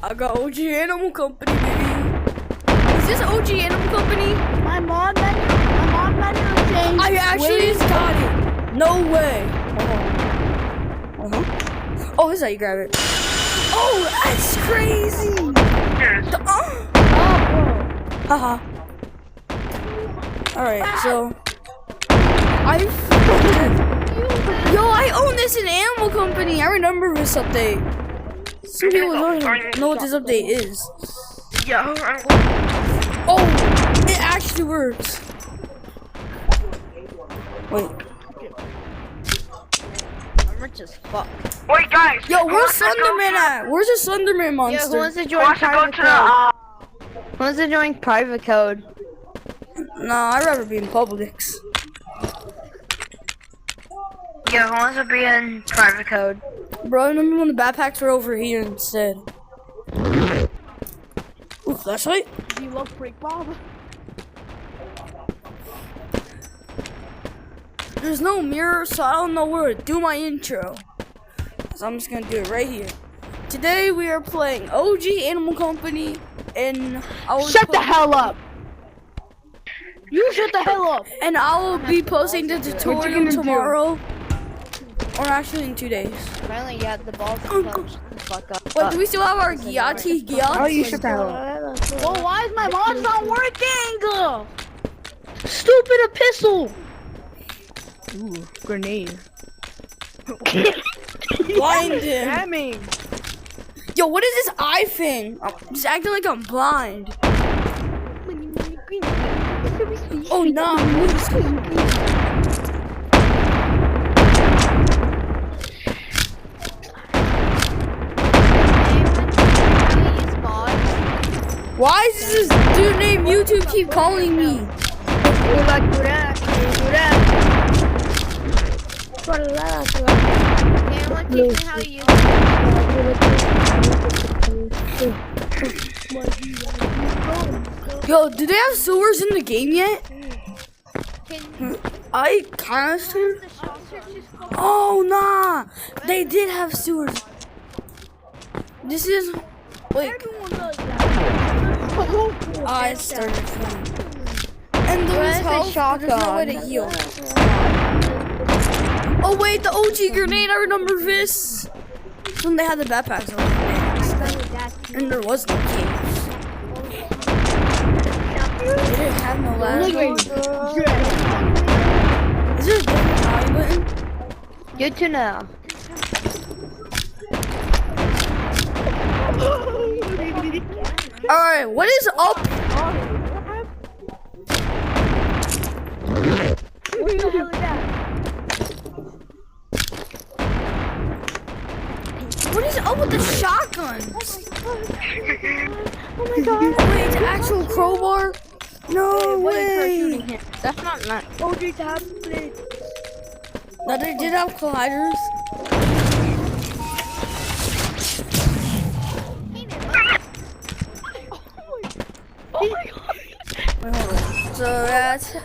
I got OG Animal Company, baby. Is this OG Animal Company? My mod menu changed. I actually just got it. No way. Oh, this is how you grab it. Oh, that's crazy. Haha. Alright, so I own this in Animal Company. I remember this update. Some people don't know what this update is. Yeah. Oh, it actually works. Wait. I'm rich as fuck. Wait, guys. Yo, where's Slenderman at? Where's the Slenderman Yo, monster? who wants to join Wants to go private to code? Who wants to join private code? Nah, I'd rather be in Publix. yeah, who wants to be in private code? Bro, I remember when the backpacks were over here instead. Ooh, flashlight? Do you love Freak Bob? There's no mirror, so I don't know where to do my intro. So I'm just gonna do it right here. Today we are playing OG Animal Company, and Shut the hell up! You shut the hell up! And I will be posting the tutorial gonna do? tomorrow, or actually in 2 days. Apparently, you had the balls to shut the fuck up. Wait, do we still have our Gyati Oh, you Gyats? shut the hell up. Well, why is my mods not working? Stupid epistle! Ooh, grenade. Blind him. Jamming. Yo, what is this eye thing? I'm just acting like I'm blind. Oh, nah. Why does this dude named YouTube keep calling me? Yo, do they have sewers in the game yet? I kinda do. Oh, nah. They did have sewers. This is... Wait. I started feeling. And there was health, but there's no way to heal. Oh wait, the OG grenade, I remember this. When they had the backpacks on. And there was no caves. They didn't have no ladder. Is there a different volume button? Good to know. Alright, what is up? What is up with the shotguns? Oh my god. Wait, it's an actual crowbar? No way. That's not nice. Oh, they have blades. Now they did have colliders. Oh my god. Wait, hold on. So that's